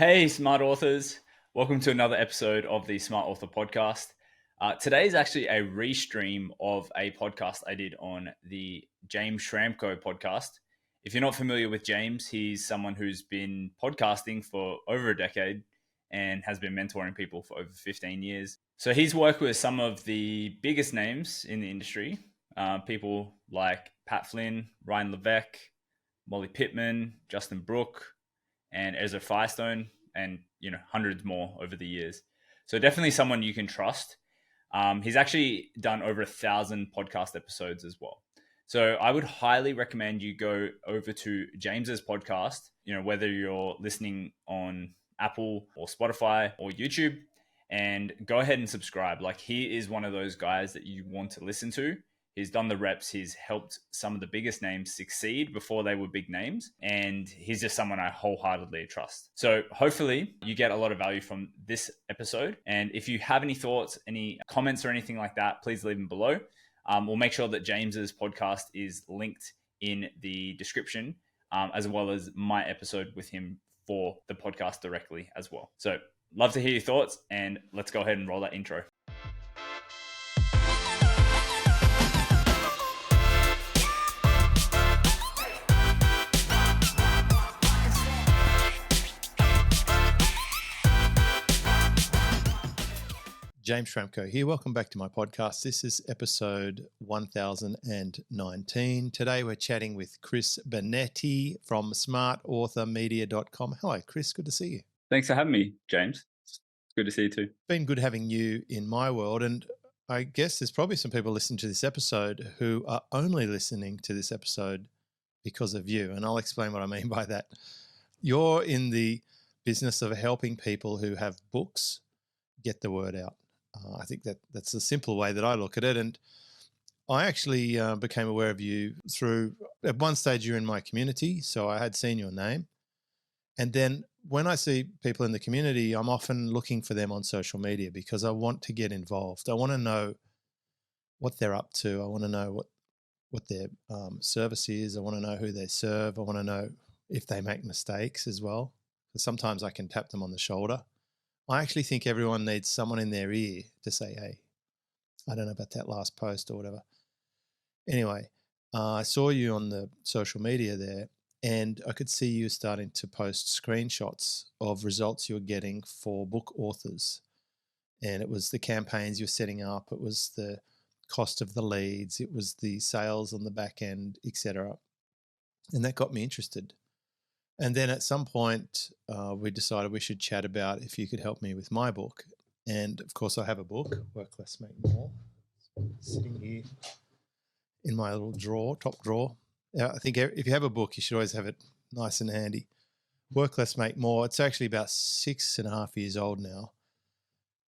Hey, smart authors. Welcome to another episode of the Smart Author Podcast. Today is actually a restream of a podcast I did on the James Schramko podcast. If you're not familiar with James, he's someone who's been podcasting for over a decade and has been mentoring people for over 15 years. So he's worked with some of the biggest names in the industry, people like Pat Flynn, Ryan Levesque, Molly Pittman, Justin Brooke, and Ezra Firestone, and hundreds more over the years. So definitely someone you can trust. He's actually done over 1,000 podcast episodes as well. So I would highly recommend you go over to James's podcast. Whether you're listening on Apple or Spotify or YouTube, and go ahead and subscribe. Like, he is one of those guys that you want to listen to. He's done the reps. He's helped some of the biggest names succeed before they were big names. And he's just someone I wholeheartedly trust. So hopefully you get a lot of value from this episode. And if you have any thoughts, any comments or anything like that, please leave them below. We'll make sure that James's podcast is linked in the description, as well as my episode with him for the podcast directly as well. So love to hear your thoughts, and let's go ahead and roll that intro. James Schramko here. Welcome back to my podcast. This is episode 1019. Today we're chatting with Chris Benetti from smartauthormedia.com. Hello, Chris. Good to see you. Thanks for having me, James. It's good to see you too. It's been good having you in my world. And I guess there's probably some people listening to this episode who are only listening to this episode because of you. And I'll explain what I mean by that. You're in the business of helping people who have books get the word out. I think that's the simple way that I look at it. And I actually became aware of you through, at one stage you're in my community, so I had seen your name. And then when I see people in the community, I'm often looking for them on social media because I want to get involved. I want to know what they're up to. I want to know what their service is. I want to know who they serve. I want to know if they make mistakes as well, because sometimes I can tap them on the shoulder. I actually think everyone needs someone in their ear to say, hey, I don't know about that last post or whatever. Anyway, I saw you on the social media there, and I could see you starting to post screenshots of results you were getting for book authors. And it was the campaigns you're setting up. It was the cost of the leads. It was the sales on the back end, etc. And that got me interested. And then at some point, we decided we should chat about if you could help me with my book. And of course, I have a book, Work Less, Make More, sitting here in my little drawer, top drawer. I think if you have a book, you should always have it nice and handy. Work Less, Make More. It's actually about 6.5 years old now.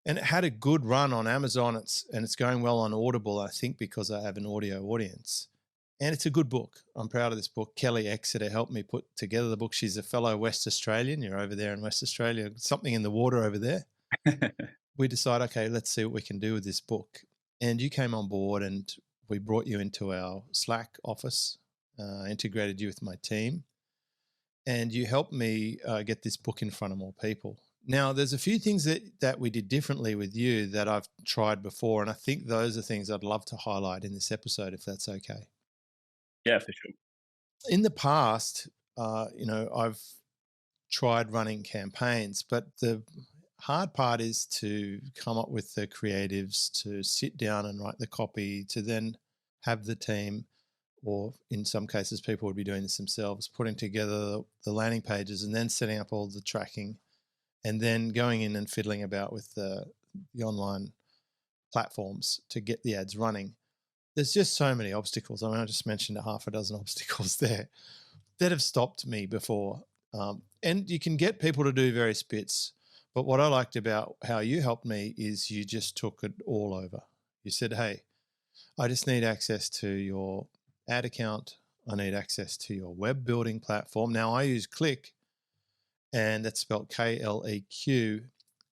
And it had a good run on Amazon, and it's going well on Audible, I think, because I have an audio audience. And it's a good book. I'm proud of this book. Kelly Exeter helped me put together the book. She's a fellow West Australian. You're over there in West Australia. Something in the water over there. We decided, okay, let's see what we can do with this book. And you came on board, and we brought you into our Slack office, integrated you with my team, and you helped me get this book in front of more people. Now, there's a few things that we did differently with you that I've tried before, and I think those are things I'd love to highlight in this episode, if that's okay. Yeah, for sure. In the past, I've tried running campaigns, but the hard part is to come up with the creatives, to sit down and write the copy, to then have the team, or in some cases, people would be doing this themselves, putting together the landing pages and then setting up all the tracking, and then going in and fiddling about with the online platforms to get the ads running. There's just so many obstacles. I mean, I just mentioned 6 obstacles there that have stopped me before. And you can get people to do various bits. But what I liked about how you helped me is you just took it all over. You said, hey, I just need access to your ad account. I need access to your web building platform. Now, I use Click, and that's spelled Kleq.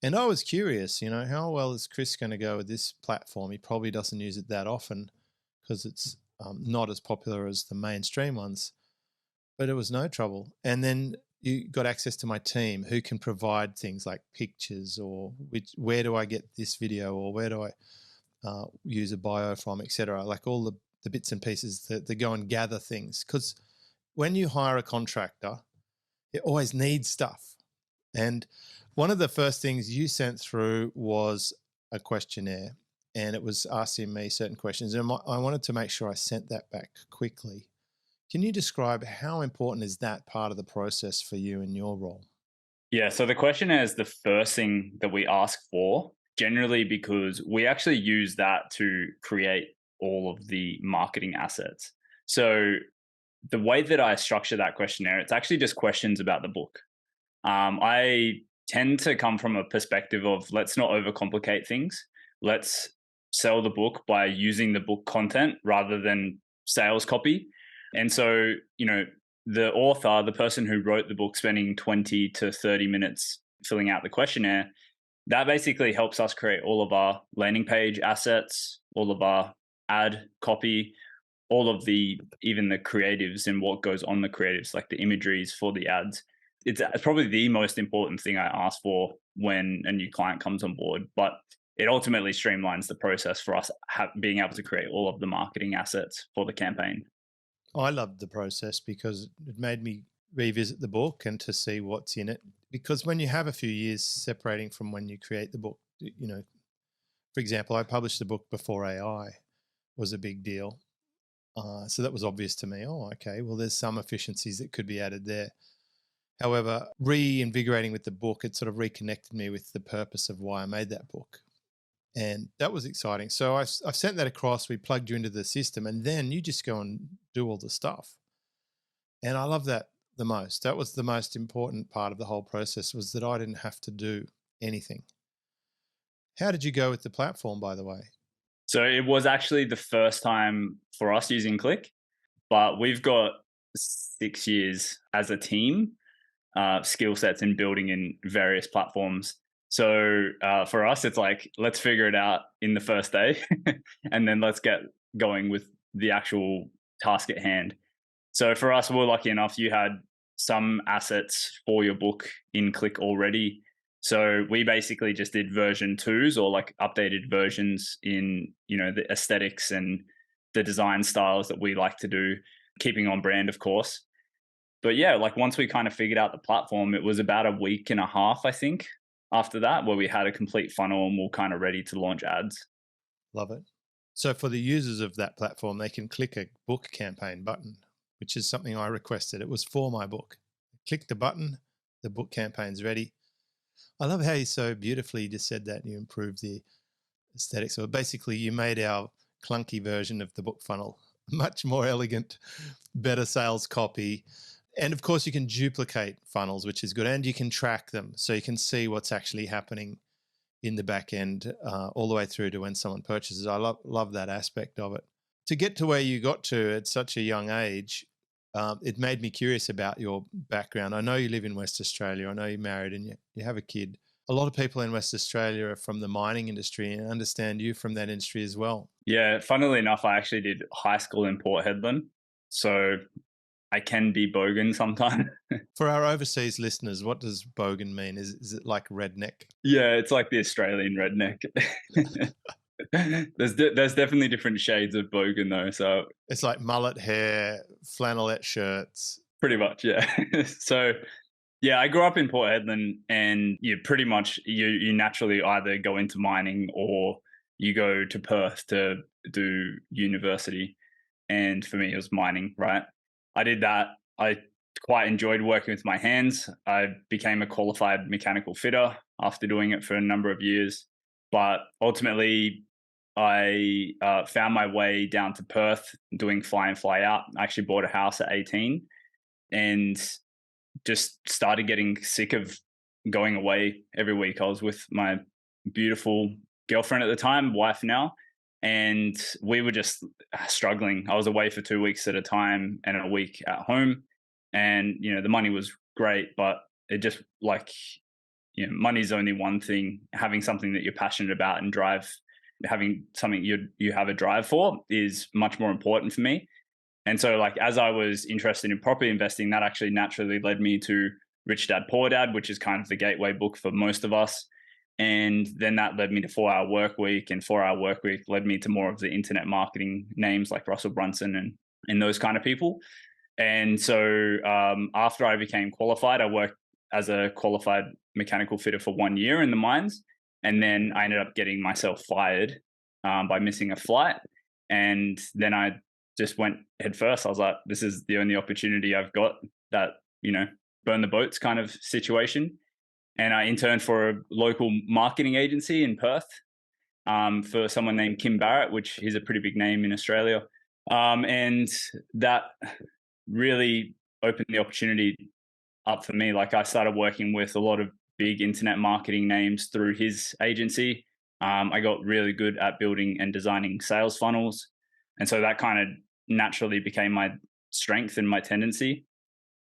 And I was curious, how well is Chris going to go with this platform? He probably doesn't use it that often, because it's not as popular as the mainstream ones, but it was no trouble. And then you got access to my team who can provide things like pictures or where do I get this video or where do I use a bio from, etc. Like all the bits and pieces that go and gather things. Because when you hire a contractor, it always needs stuff. And one of the first things you sent through was a questionnaire, and it was asking me certain questions. And I wanted to make sure I sent that back quickly. Can you describe how important is that part of the process for you in your role? Yeah, so the questionnaire is the first thing that we ask for, generally because we actually use that to create all of the marketing assets. So the way that I structure that questionnaire, it's actually just questions about the book. I tend to come from a perspective of let's not overcomplicate things. Let's sell the book by using the book content rather than sales copy. And so, the author, the person who wrote the book, spending 20 to 30 minutes filling out the questionnaire, that basically helps us create all of our landing page assets, all of our ad copy, all of even the creatives and what goes on the creatives, like the imageries for the ads. It's probably the most important thing I ask for when a new client comes on board, but it ultimately streamlines the process for us being able to create all of the marketing assets for the campaign. I loved the process because it made me revisit the book and to see what's in it. Because when you have a few years separating from when you create the book, for example, I published the book before AI was a big deal. So that was obvious to me. Oh, okay, well, there's some efficiencies that could be added there. However, reinvigorating with the book, it sort of reconnected me with the purpose of why I made that book. And that was exciting. So I've sent that across. We plugged you into the system, and then you just go and do all the stuff. And I love that the most. That was the most important part of the whole process, was that I didn't have to do anything. How did you go with the platform, by the way? So it was actually the first time for us using Click, but we've got 6 years as a team, skill sets in building in various platforms. So for us, it's like, let's figure it out in the first day and then let's get going with the actual task at hand. So for us, we're lucky enough, you had some assets for your book in Click already. So we basically just did version twos or like updated versions in, the aesthetics and the design styles that we like to do, keeping on brand, of course. But yeah, like once we kind of figured out the platform, it was about a week and a half, I think, after that, where we had a complete funnel and we're kind of ready to launch ads. Love it. So for the users of that platform, they can click a book campaign button, which is something I requested. It was for my book. Click the button, the book campaign's ready. I love how you so beautifully just said that you improved the aesthetics. So basically you made our clunky version of the book funnel much more elegant, better sales copy. And of course you can duplicate funnels, which is good. And you can track them. So you can see what's actually happening in the back end all the way through to when someone purchases. I love that aspect of it. To get to where you got to at such a young age, it made me curious about your background. I know you live in West Australia. I know you're married and you have a kid. A lot of people in West Australia are from the mining industry, and I understand you from that industry as well. Yeah, funnily enough, I actually did high school in Port Hedland. So I can be bogan sometimes. For our overseas listeners, what does bogan mean? Is it like redneck? Yeah, it's like the Australian redneck. There's definitely different shades of bogan though. So it's like mullet hair, flannelette shirts. Pretty much, yeah. So yeah, I grew up in Port Hedland, and you pretty much you naturally either go into mining or you go to Perth to do university. And for me, it was mining, right? I did that. I quite enjoyed working with my hands. I became a qualified mechanical fitter after doing it for a number of years. But ultimately, I found my way down to Perth doing fly in, fly out. I actually bought a house at 18 and just started getting sick of going away every week. I was with my beautiful girlfriend at the time, wife now, and we were just struggling. I was away for 2 weeks at a time and a week at home. And, the money was great, but it just money's only one thing. Having something that you're passionate about and having something you have a drive for is much more important for me. And so as I was interested in property investing, that actually naturally led me to Rich Dad Poor Dad, which is kind of the gateway book for most of us. And then that led me to 4 Hour Work Week, and 4 Hour Work Week led me to more of the internet marketing names like Russell Brunson and those kind of people. And so after I became qualified, I worked as a qualified mechanical fitter for 1 year in the mines. And then I ended up getting myself fired by missing a flight. And then I just went head first. I was like, this is the only opportunity I've got, that, burn the boats kind of situation. And I interned for a local marketing agency in Perth for someone named Kim Barrett, which he's a pretty big name in Australia. And that really opened the opportunity up for me. Like, I started working with a lot of big internet marketing names through his agency. I got really good at building and designing sales funnels. And so that kind of naturally became my strength and my tendency.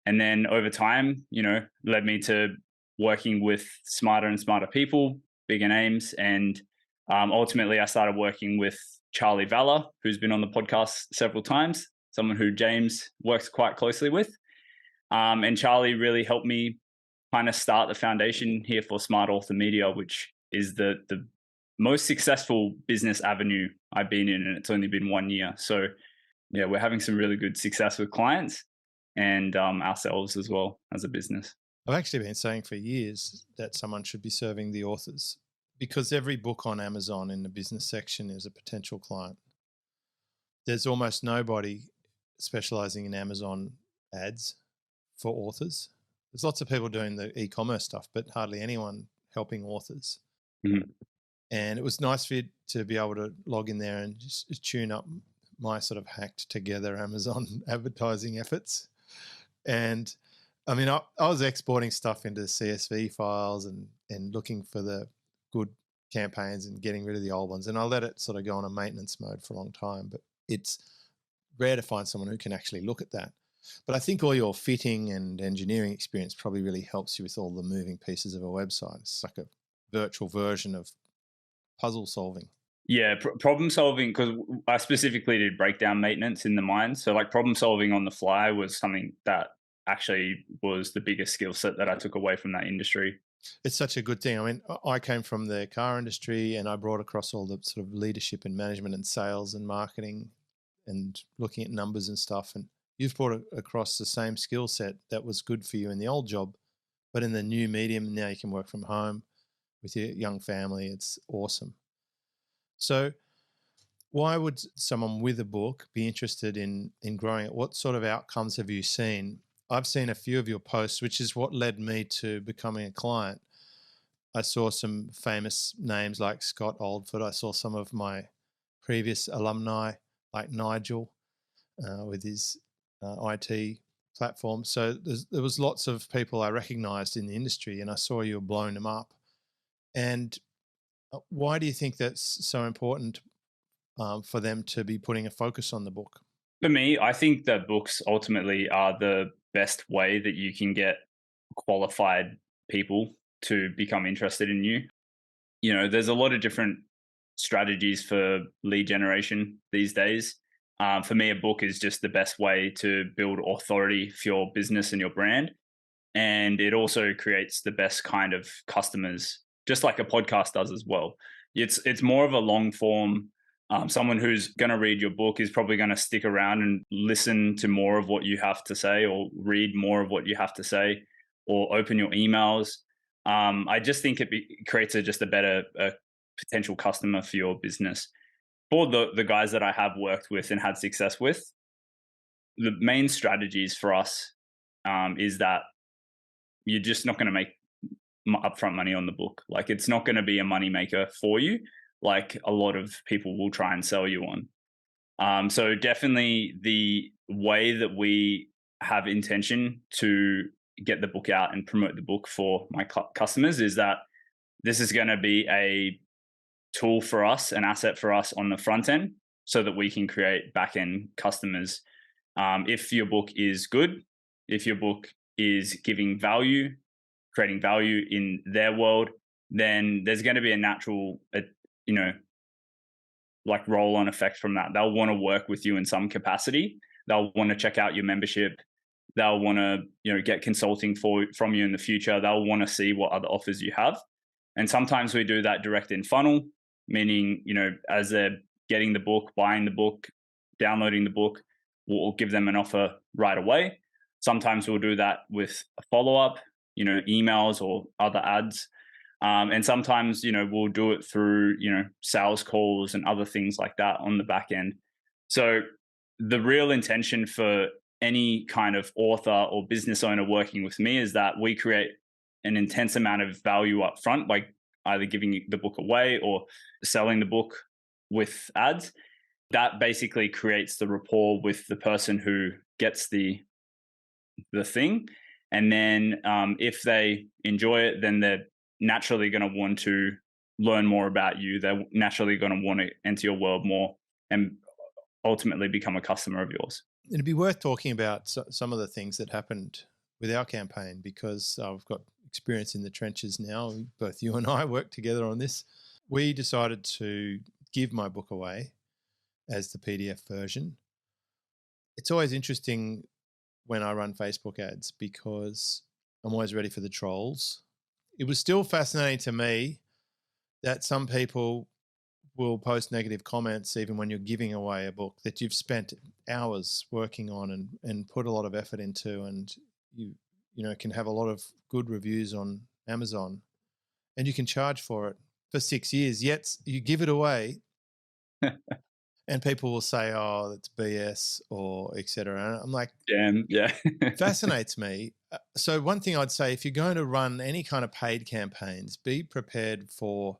And then over time, led me to working with smarter and smarter people, bigger names. And ultimately, I started working with Charlie Valla, who's been on the podcast several times, someone who James works quite closely with. And Charlie really helped me kind of start the foundation here for Smart Author Media, which is the most successful business avenue I've been in, and it's only been 1 year. So yeah, we're having some really good success with clients and ourselves as well as a business. I've actually been saying for years that someone should be serving the authors, because every book on Amazon in the business section is a potential client. There's almost nobody specializing in Amazon ads for authors. There's lots of people doing the e-commerce stuff, but hardly anyone helping authors. Mm-hmm. And it was nice for you to be able to log in there and just tune up my sort of hacked together Amazon advertising efforts. And I mean, I was exporting stuff into CSV files and looking for the good campaigns and getting rid of the old ones. And I let it sort of go on a maintenance mode for a long time, but it's rare to find someone who can actually look at that. But I think all your fitting and engineering experience probably really helps you with all the moving pieces of a website. It's like a virtual version of puzzle solving. Yeah, problem solving, because I specifically did breakdown maintenance in the mines. So like problem solving on the fly was something that actually was the biggest skill set that I took away from that industry. It's such a good thing. I mean, I came from the car industry and I brought across all the sort of leadership and management and sales and marketing and looking at numbers and stuff. And you've brought across the same skill set that was good for you in the old job, but in the new medium, now you can work from home with your young family. It's awesome. So why would someone with a book be interested in growing it? What sort of outcomes have you seen? I've seen a few of your posts, which is what led me to becoming a client. I saw some famous names like Scott Oldford. I saw some of my previous alumni like Nigel with his IT platform. So there was lots of people I recognized in the industry, and I saw you were blowing them up. And why do you think that's so important for them to be putting a focus on the book? For me, I think that books ultimately are the best way that you can get qualified people to become interested in you. There's a lot of different strategies for lead generation these days. For me, a book is just the best way to build authority for your business and your brand. And it also creates the best kind of customers, just like a podcast does as well. It's more of a long form. Someone who's going to read your book is probably going to stick around and listen to more of what you have to say, or read more of what you have to say, or open your emails. I just think it creates just a better potential customer for your business. For the guys that I have worked with and had success with, the main strategies for us is that you're just not going to make upfront money on the book. Like, it's not going to be a money maker for you, like a lot of people will try and sell you on. So definitely the way that we have intention to get the book out and promote the book for my customers is that this is going to be a tool for us, an asset for us on the front end, so that we can create back end customers. If your book is good, if your book is giving value, creating value in their world, then there's going to be a natural, like roll on effect from that. They'll want to work with you in some capacity. They'll want to check out your membership. They'll want to, get consulting from you in the future. They'll want to see what other offers you have. And sometimes we do that direct in funnel, meaning, as they're getting the book, buying the book, downloading the book, we'll give them an offer right away. Sometimes we'll do that with a follow-up, emails or other ads. And sometimes, we'll do it through, sales calls and other things like that on the back end. So the real intention for any kind of author or business owner working with me is that we create an intense amount of value up front by either giving the book away or selling the book with ads. That basically creates the rapport with the person who gets the thing. And then if they enjoy it, then they're naturally going to want to learn more about you. They're naturally going to want to enter your world more and ultimately become a customer of yours. It'd be worth talking about some of the things that happened with our campaign, because I've got experience in the trenches now. Both you and I worked together on this. We decided to give my book away as the PDF version. It's always interesting when I run Facebook ads because I'm always ready for the trolls. It was still fascinating to me that some people will post negative comments even when you're giving away a book that you've spent hours working on and put a lot of effort into, and you can have a lot of good reviews on Amazon, and you can charge for it for 6 years, yet you give it away and people will say, oh, that's BS or etc. And I'm like, Damn, yeah. fascinates me. So one thing I'd say, if you're going to run any kind of paid campaigns, be prepared for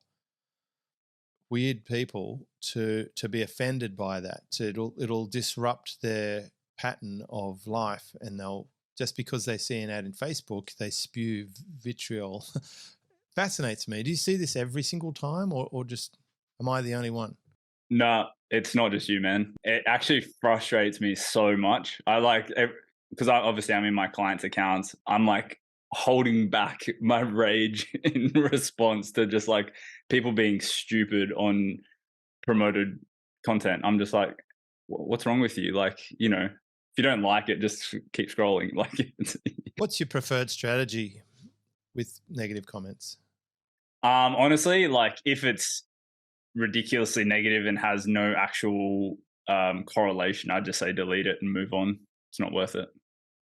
weird people to be offended by that. So it'll disrupt their pattern of life, and they'll, just because they see an ad in Facebook, they spew vitriol. Fascinates me. Do you see this every single time, or just am I the only one? No, it's not just you, man. It actually frustrates me so much. Because obviously I'm in my clients' accounts. I'm like holding back my rage in response to just like people being stupid on promoted content. I'm just like, what's wrong with you? Like, if you don't like it, just keep scrolling. Like, What's your preferred strategy with negative comments? honestly, like if it's ridiculously negative and has no actual correlation, I'd just say delete it and move on. It's not worth it.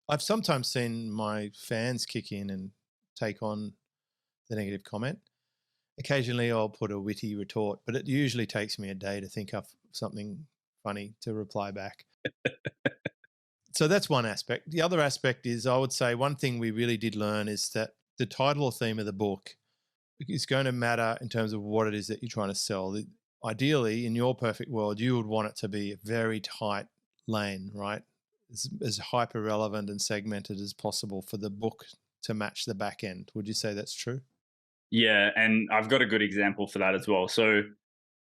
I've sometimes seen my fans kick in and take on the negative comment. Occasionally I'll put a witty retort, but it usually takes me a day to think up something funny to reply back. So that's one aspect. The other aspect is, I would say one thing we really did learn is that the title or theme of the book is going to matter in terms of what it is that you're trying to sell. Ideally, in your perfect world, you would want it to be a very tight lane, right? As hyper relevant and segmented as possible for the book to match the back end. Would you say that's true? Yeah, and I've got a good example for that as well. So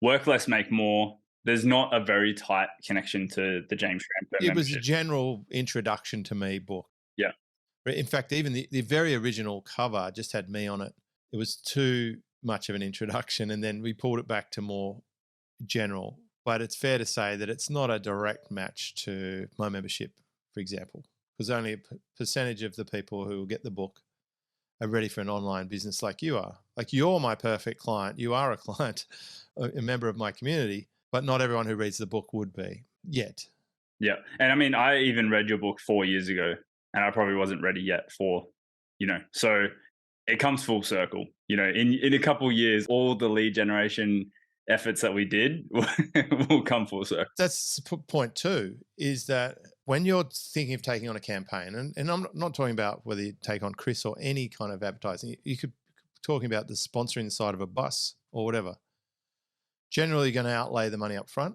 work less, make more. There's not a very tight connection to the James Schramko It was a membership. general introduction to me book. Yeah. In fact, even the very original cover just had me on it. It was too much of an introduction, and then we pulled it back to more general. But it's fair to say that it's not a direct match to my membership, for example, because only a percentage of the people who will get the book are ready for an online business like you are. Like, you're my perfect client. You are a client, a member of my community, but not everyone who reads the book would be yet. Yeah. And I mean, I even read your book 4 years ago and I probably wasn't ready yet so it comes full circle. In a couple of years, all the lead generation efforts that we did will come full circle. That's point two, is that when you're thinking of taking on a campaign, and I'm not talking about whether you take on Chris or any kind of advertising, you could be talking about the sponsoring the side of a bus or whatever. Generally, you're going to outlay the money up front,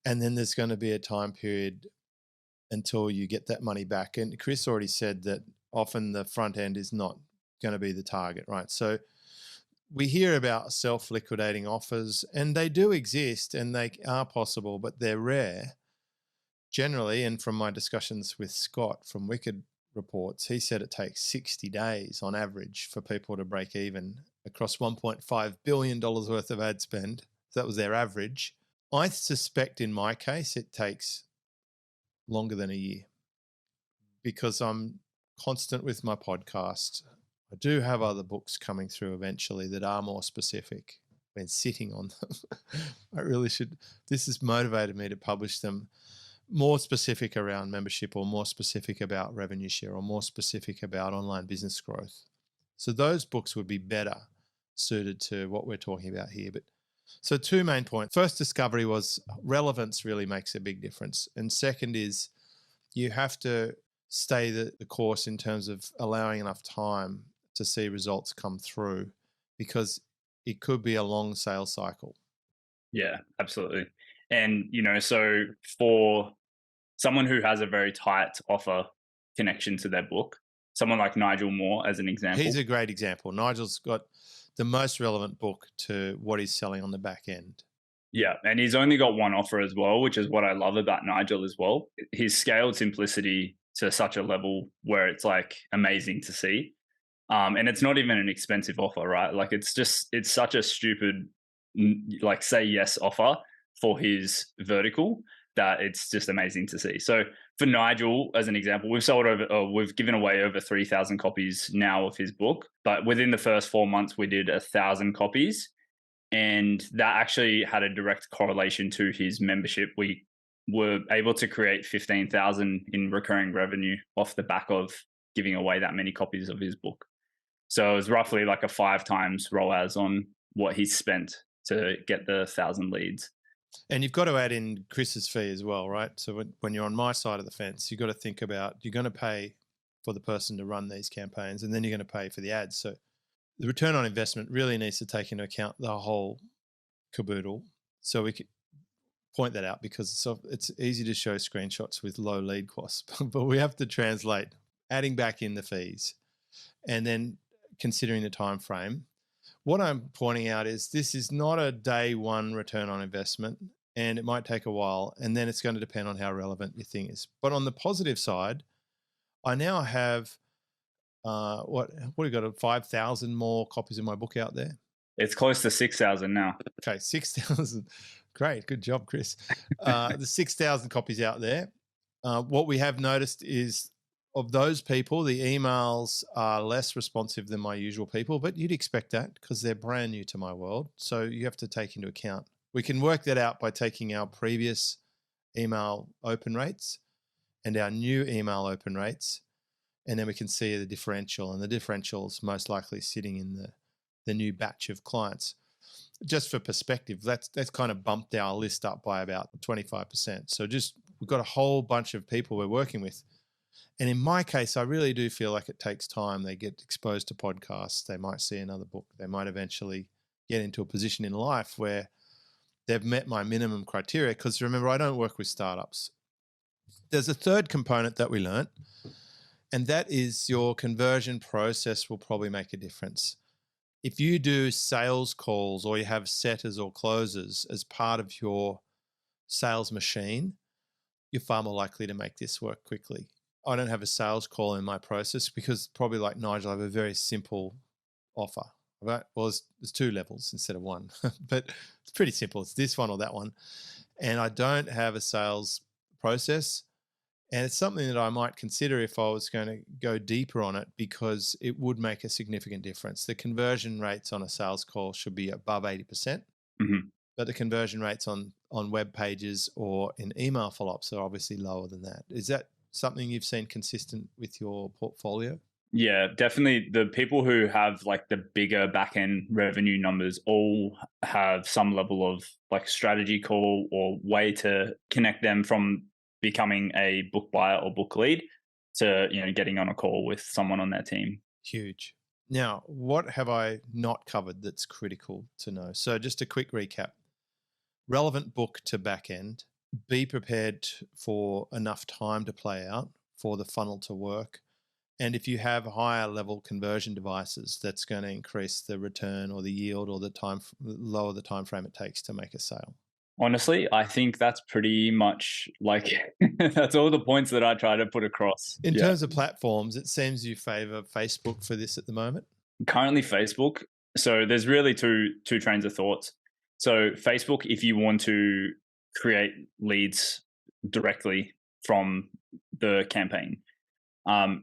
and then there's going to be a time period until you get that money back. And Chris already said that often the front end is not going to be the target, right? So we hear about self-liquidating offers, and they do exist and they are possible, but they're rare. Generally, and from my discussions with Scott from Wicked Reports, he said it takes 60 days on average for people to break even across $1.5 billion worth of ad spend. So that was their average. I suspect in my case, it takes longer than a year, because I'm constant with my podcast. I do have other books coming through eventually that are more specific. I've been sitting on them. I really should. This has motivated me to publish them more specific around membership, or more specific about revenue share, or more specific about online business growth. So those books would be better suited to what we're talking about here. But so two main points. First, discovery was relevance really makes a big difference. And second is you have to stay the course in terms of allowing enough time to see results come through, because it could be a long sales cycle. Yeah, absolutely. And, so for someone who has a very tight offer connection to their book, someone like Nigel Moore, as an example. He's a great example. Nigel's got the most relevant book to what he's selling on the back end. Yeah, and he's only got one offer as well, which is what I love about Nigel as well. He's scaled simplicity to such a level where it's like amazing to see. And it's not even an expensive offer, right? Like it's such a stupid, like say yes offer for his vertical that it's just amazing to see. So for Nigel, as an example, we've given away over 3,000 copies now of his book, but within the first 4 months, we did 1,000 copies. And that actually had a direct correlation to his membership. We were able to create 15,000 in recurring revenue off the back of giving away that many copies of his book. So it was roughly like a 5 times ROAS on what he's spent to get the 1,000 leads. And you've got to add in Chris's fee as well, right? So when you're on my side of the fence, you've got to think about, you're going to pay for the person to run these campaigns, and then you're going to pay for the ads. So the return on investment really needs to take into account the whole caboodle. So we could point that out, because it's easy to show screenshots with low lead costs, but we have to translate adding back in the fees and then considering the time frame. What I'm pointing out is this is not a day one return on investment, and it might take a while, and then it's going to depend on how relevant your thing is. But on the positive side, I now have what we got, 5,000 more copies of my book out there. It's close to 6,000 now. Okay, 6,000. Great, good job, Chris. The 6,000 copies out there. What we have noticed is, of those people, the emails are less responsive than my usual people, but you'd expect that because they're brand new to my world. So you have to take into account. We can work that out by taking our previous email open rates and our new email open rates, and then we can see the differential, and the differential is most likely sitting in the new batch of clients. Just for perspective, that's kind of bumped our list up by about 25%. So we've got a whole bunch of people we're working with. And in my case, I really do feel like it takes time. They get exposed to podcasts. They might see another book. They might eventually get into a position in life where they've met my minimum criteria. Because remember, I don't work with startups. There's a third component that we learned, and that is your conversion process will probably make a difference. If you do sales calls, or you have setters or closers as part of your sales machine, you're far more likely to make this work quickly. I don't have a sales call in my process because, probably like Nigel, I have a very simple offer. Right? Well, there's 2 levels instead of 1, but it's pretty simple. It's this one or that one. And I don't have a sales process. And it's something that I might consider if I was going to go deeper on it, because it would make a significant difference. The conversion rates on a sales call should be above 80%, but the conversion rates on web pages or in email follow-ups are obviously lower than that. Is that something you've seen consistent with your portfolio? Yeah, definitely. The people who have like the bigger back-end revenue numbers all have some level of like strategy call or way to connect them from becoming a book buyer or book lead to, getting on a call with someone on their team. Huge. Now, what have I not covered that's critical to know? So just a quick recap. Relevant book to back end. Be prepared for enough time to play out for the funnel to work. And if you have higher level conversion devices, that's going to increase the return or the yield, or lower the time frame it takes to make a sale. Honestly, I think that's pretty much like that's all the points that I try to put across. In terms of platforms, it seems you favor Facebook for this at the moment. Currently Facebook. So there's really two trains of thoughts. So Facebook, if you want to create leads directly from the campaign,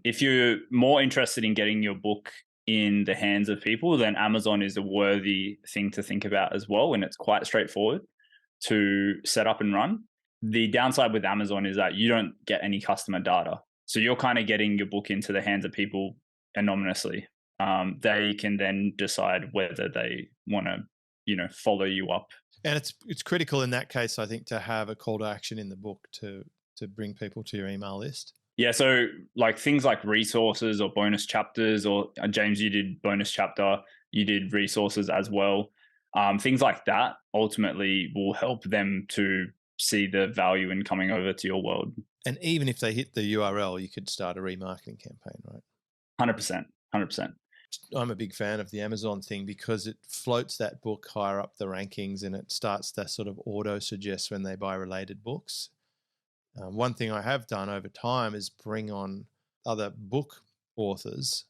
If you're more interested in getting your book in the hands of people, then Amazon is a worthy thing to think about as well. And it's quite straightforward to set up and run. The downside with Amazon is that you don't get any customer data. So you're kind of getting your book into the hands of people anonymously. They can then decide whether they want to, follow you up. And it's critical in that case, I think, to have a call to action in the book to bring people to your email list. Yeah, so like things like resources or bonus chapters, or James, you did bonus chapter, you did resources as well. Things like that ultimately will help them to see the value in coming over to your world. And even if they hit the URL, you could start a remarketing campaign, right? 100%, 100%. I'm a big fan of the Amazon thing because it floats that book higher up the rankings and it starts to sort of auto suggest when they buy related books. One thing I have done over time is bring on other book authors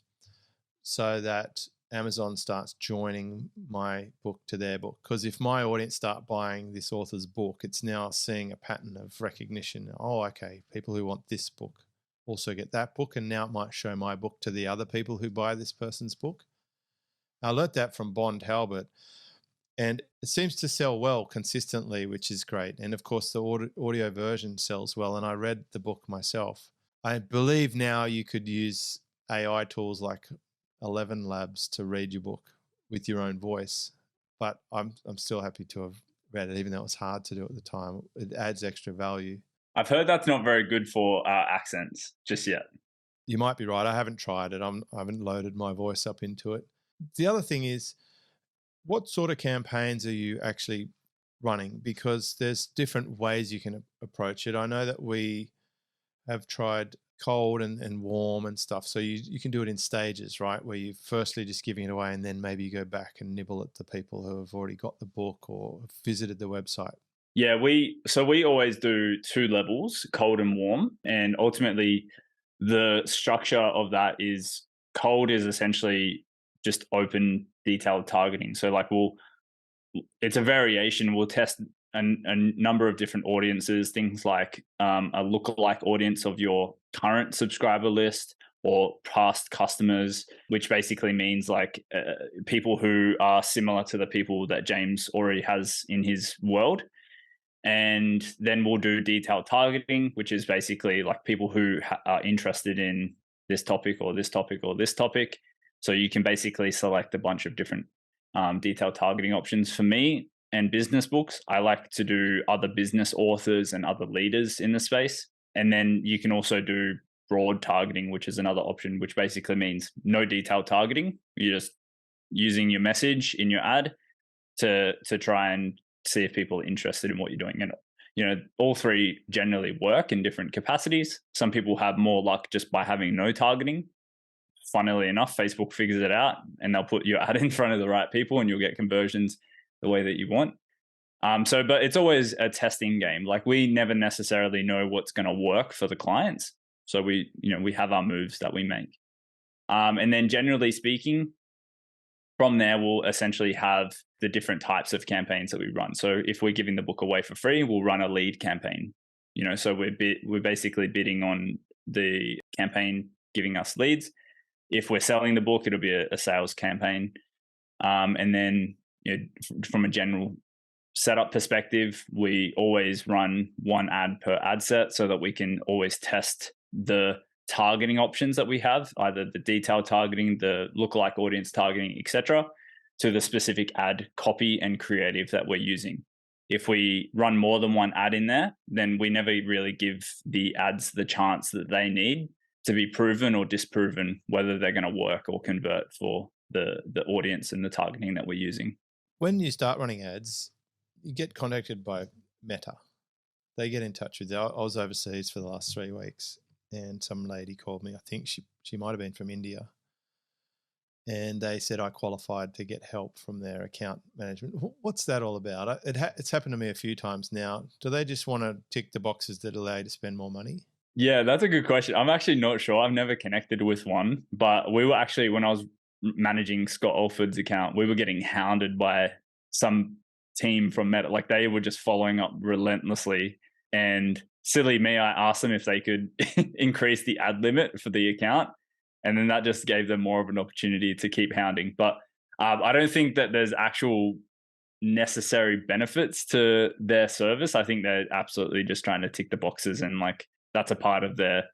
so that Amazon starts joining my book to their book. Because if my audience start buying this author's book, it's now seeing a pattern of recognition. Oh, okay, people who want this book also get that book. And now it might show my book to the other people who buy this person's book. I learnt that from Bond Halbert. And it seems to sell well consistently, which is great. And of course, the audio version sells well. And I read the book myself. I believe now you could use AI tools like 11 Labs to read your book with your own voice. But I'm still happy to have read it, even though it was hard to do at the time. It adds extra value. I've heard that's not very good for accents just yet. You might be right. I haven't tried it. I haven't loaded my voice up into it. The other thing is, what sort of campaigns are you actually running? Because there's different ways you can approach it. I know that we have tried cold and warm and stuff. So you can do it in stages, right? Where you firstly just giving it away and then maybe you go back and nibble at the people who have already got the book or visited the website. Yeah, we always do 2 levels, cold and warm. And ultimately the structure of that is cold is essentially just open detailed targeting. So like it's a variation. We'll test a number of different audiences, things like a lookalike audience of your current subscriber list or past customers, which basically means like people who are similar to the people that James already has in his world. And then we'll do detailed targeting, which is basically like people who are interested in this topic or this topic or this topic. So you can basically select a bunch of different detailed targeting options. For me and business books, I like to do other business authors and other leaders in the space. And then you can also do broad targeting, which is another option, which basically means no detailed targeting. You're just using your message in your ad to try and see if people are interested in what you're doing. And all 3 generally work in different capacities. Some people have more luck just by having no targeting. Funnily enough, Facebook figures it out and they'll put your ad in front of the right people and you'll get conversions the way that you want. But it's always a testing game. Like we never necessarily know what's going to work for the clients. So we have our moves that we make. And then generally speaking, from there, we'll essentially have the different types of campaigns that we run. So if we're giving the book away for free, we'll run a lead campaign. So we're basically bidding on the campaign giving us leads. If we're selling the book, it'll be a sales campaign. And then from a general setup perspective, we always run 1 ad per ad set so that we can always test the targeting options that we have, either the detailed targeting, the lookalike audience targeting, etc., to the specific ad copy and creative that we're using. If we run more than 1 ad in there, then we never really give the ads the chance that they need to be proven or disproven whether they're going to work or convert for the audience and the targeting that we're using. When you start running ads, you get contacted by Meta. They get in touch with you. I was overseas for the last 3 weeks and some lady called me. I think she might have been from India. And they said I qualified to get help from their account management. What's that all about? It's happened to me a few times now. Do they just want to tick the boxes that allow you to spend more money? Yeah, that's a good question. I'm actually not sure. I've never connected with one, but we were actually, when I was managing Scott Alford's account, we were getting hounded by some team from Meta. Like they were just following up relentlessly And silly me, I asked them if they could increase the ad limit for the account. And then that just gave them more of an opportunity to keep hounding. But I don't think that there's actual necessary benefits to their service. I think they're absolutely just trying to tick the boxes, and like that's a part of their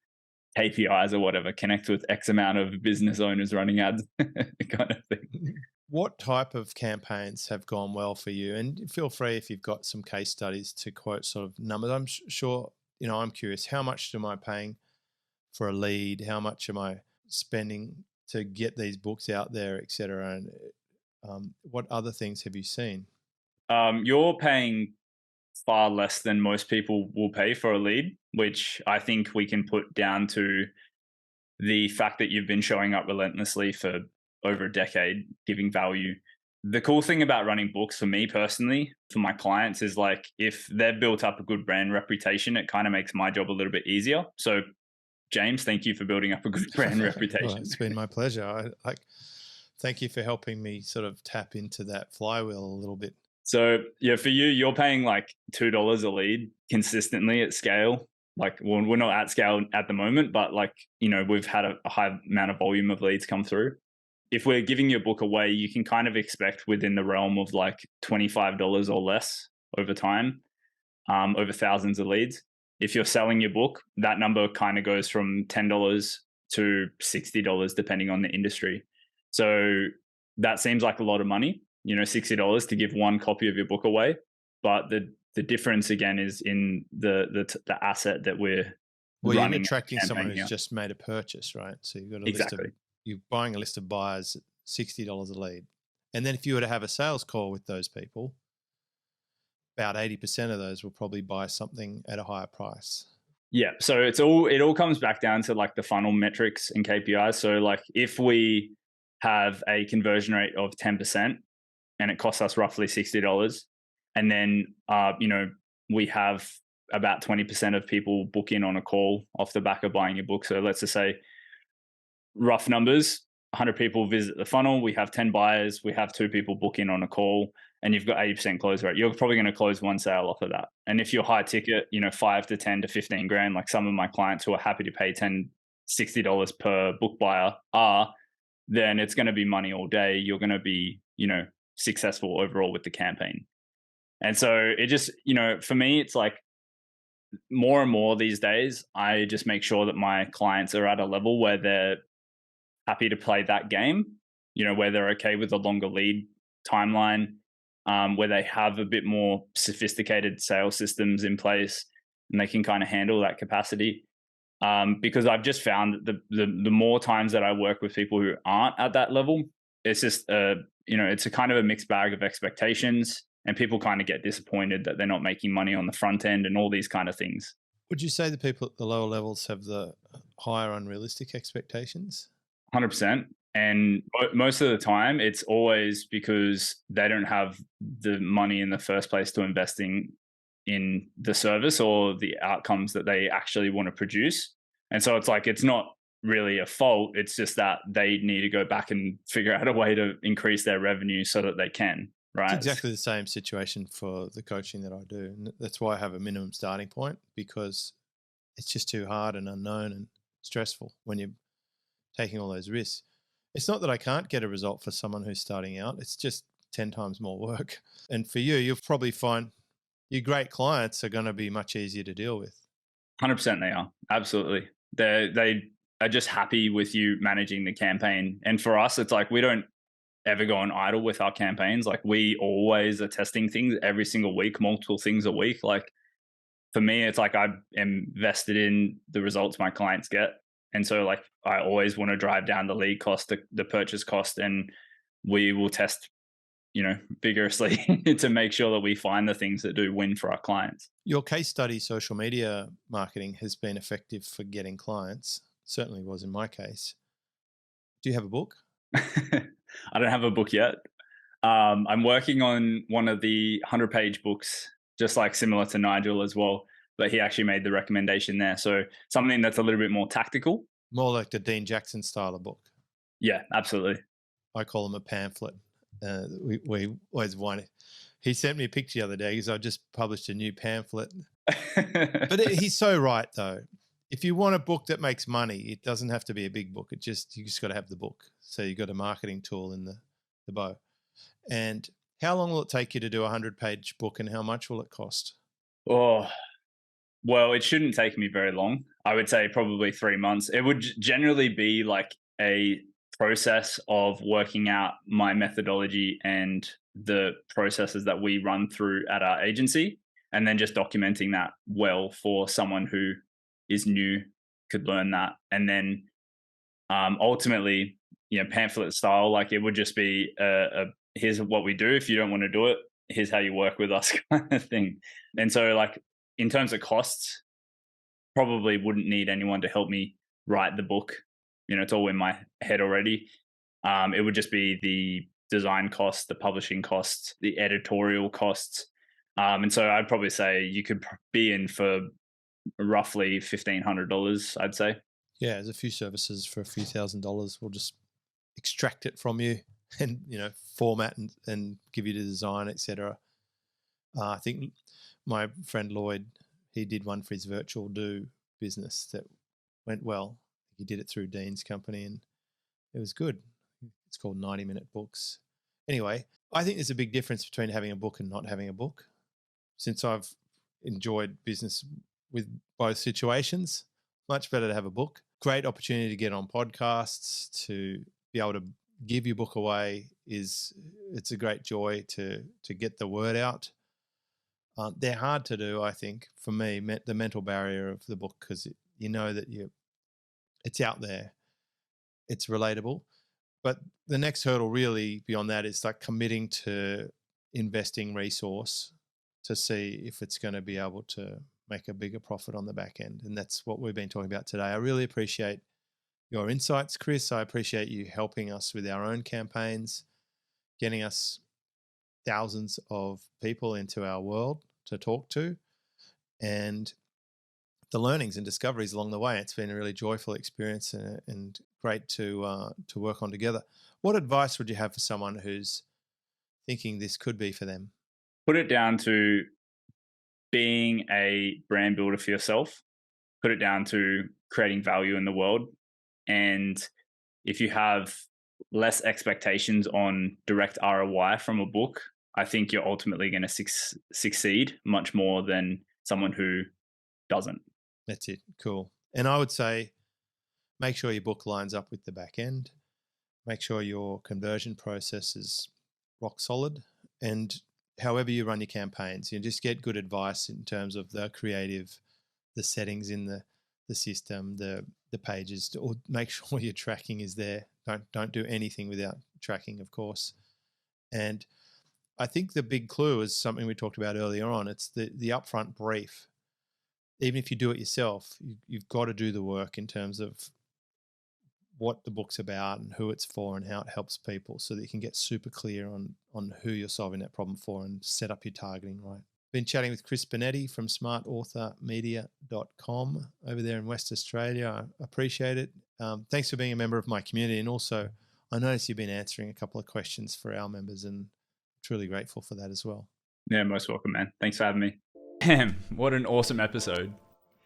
KPIs or whatever, connect with X amount of business owners running ads kind of thing. What type of campaigns have gone well for you? And feel free if you've got some case studies to quote sort of numbers. I'm sure, I'm curious, how much am I paying for a lead? How much am I spending to get these books out there, et cetera? And what other things have you seen? You're paying far less than most people will pay for a lead, which I think we can put down to the fact that you've been showing up relentlessly for over a decade, giving value. The cool thing about running books for me personally, for my clients, is like if they've built up a good brand reputation, it kind of makes my job a little bit easier. So, James, thank you for building up a good brand reputation. Well, it's been my pleasure. Thank you for helping me sort of tap into that flywheel a little bit. So yeah, for you, you're paying like $2 a lead consistently at scale. Like, well, we're not at scale at the moment, but like, we've had a high amount of volume of leads come through. If we're giving your book away, you can kind of expect within the realm of like $25 or less over time, over thousands of leads. If you're selling your book, that number kind of goes from $10 to $60, depending on the industry. So that seems like a lot of money, $60 to give one copy of your book away. But the difference again is in the asset that we're you're running. attracting someone who's just made a purchase, right? So you've got a list of, you're buying a list of buyers at $60 a lead. And then if you were to have a sales call with those people, about 80% of those will probably buy something at a higher price. Yeah. So it all comes back down to like the funnel metrics and KPIs. So like if we have a conversion rate of 10% and it costs us roughly $60, and then we have about 20% of people book in on a call off the back of buying your book. So let's just say rough numbers, 100 people visit the funnel, we have 10 buyers, we have 2 people book in on a call, and you've got 80% close rate. You're probably going to close one sale off of that. And if you're high ticket, 5 to 10 to 15 grand, like some of my clients who are happy to pay $60 per book buyer are, then it's going to be money all day. You're going to be, successful overall with the campaign. And so it just, for me, it's like more and more these days, I just make sure that my clients are at a level where they're happy to play that game, where they're okay with a longer lead timeline, where they have a bit more sophisticated sales systems in place and they can kind of handle that capacity. Because I've just found that the more times that I work with people who aren't at that level, it's just, it's a kind of a mixed bag of expectations, and people kind of get disappointed that they're not making money on the front end and all these kind of things. Would you say the people at the lower levels have the higher unrealistic expectations? 100%. And most of the time, it's always because they don't have the money in the first place to investing in the service or the outcomes that they actually want to produce. And so it's like, it's not really a fault. It's just that they need to go back and figure out a way to increase their revenue so that they can, right? It's exactly the same situation for the coaching that I do. And that's why I have a minimum starting point, because it's just too hard and unknown and stressful when you're taking all those risks. It's not that I can't get a result for someone who's starting out. It's just 10 times more work. And for you, you'll probably find your great clients are going to be much easier to deal with. 100% they are. Absolutely. They are just happy with you managing the campaign. And for us, it's like we don't ever go on idle with our campaigns. Like we always are testing things every single week, multiple things a week. Like for me, it's like I'm invested in the results my clients get. And so like I always want to drive down the lead cost, the purchase cost, and we will test, vigorously to make sure that we find the things that do win for our clients. Your case study, social media marketing, has been effective for getting clients. Certainly was in my case. Do you have a book? I don't have a book yet. I'm working on one of the 100-page books, just like similar to Nigel as well, but he actually made the recommendation there. So something that's a little bit more tactical. More like the Dean Jackson style of book. Yeah, absolutely. I call them a pamphlet. We always want it. He sent me a picture the other day because I just published a new pamphlet. But he's so right, though. If you want a book that makes money, it doesn't have to be a big book. You just got to have the book. So you've got a marketing tool in the bow. And how long will it take you to do a 100-page book, and how much will it cost? Oh, well, it shouldn't take me very long. I would say probably 3 months. It would generally be like a process of working out my methodology and the processes that we run through at our agency, and then just documenting that well for someone who is new could learn that. And then ultimately, pamphlet style, like it would just be here's what we do. If you don't want to do it, here's how you work with us kind of thing. And so like in terms of costs, probably wouldn't need anyone to help me write the book. It's all in my head already. It would just be the design costs, the publishing costs, the editorial costs. And so I'd probably say you could be in for roughly $1,500, I'd say. Yeah, there's a few services for a few $1,000s. We'll just extract it from you and, format and give you the design, etc. I think my friend Lloyd, he did one for his virtual do business that went well. He did it through Dean's company and it was good. It's called 90-minute books. Anyway, I think there's a big difference between having a book and not having a book. Since I've enjoyed business with both situations, much better to have a book. Great opportunity to get on podcasts, to be able to give your book away. It's a great joy to get the word out. They're hard to do, I think, for me, the mental barrier of the book, because you know that it's out there, it's relatable. But the next hurdle really beyond that is like committing to investing resource to see if it's going to be able to make a bigger profit on the back end. And that's what we've been talking about today. I really appreciate your insights, Chris. I appreciate you helping us with our own campaigns, getting us thousands of people into our world to talk to, and the learnings and discoveries along the way. It's been a really joyful experience and great to work on together. What advice would you have for someone who's thinking this could be for them? Put it down to being a brand builder for yourself. Put it down to creating value in the world. And if you have less expectations on direct ROI from a book, I think you're ultimately going to succeed much more than someone who doesn't. That's it. Cool. And I would say make sure your book lines up with the back end. Make sure your conversion process is rock solid. And however you run your campaigns, you just get good advice in terms of the creative, the settings in the system, the pages, or make sure your tracking is there. Don't do anything without tracking, of course. And I think the big clue is something we talked about earlier on. It's the upfront brief. Even if you do it yourself, you've got to do the work in terms of what the book's about and who it's for and how it helps people, so that you can get super clear on who you're solving that problem for and set up your targeting right. Been chatting with Chris Benetti from smartauthormedia.com over there in West Australia. I appreciate it. Thanks for being a member of my community. And also, I noticed you've been answering a couple of questions for our members, and truly grateful for that as well. Yeah, most welcome, man. Thanks for having me. Damn, what an awesome episode.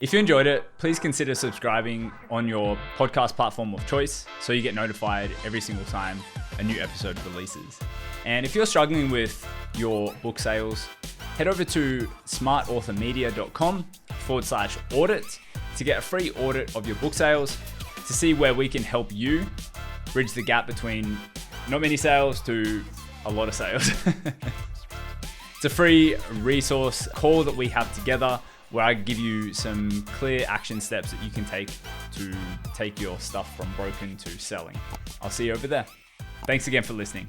If you enjoyed it, please consider subscribing on your podcast platform of choice so you get notified every single time a new episode releases. And if you're struggling with your book sales, head over to smartauthormedia.com/audit to get a free audit of your book sales, to see where we can help you bridge the gap between not many sales to a lot of sales. It's a free resource call that we have together, where I give you some clear action steps that you can take to take your stuff from broken to selling. I'll see you over there. Thanks again for listening.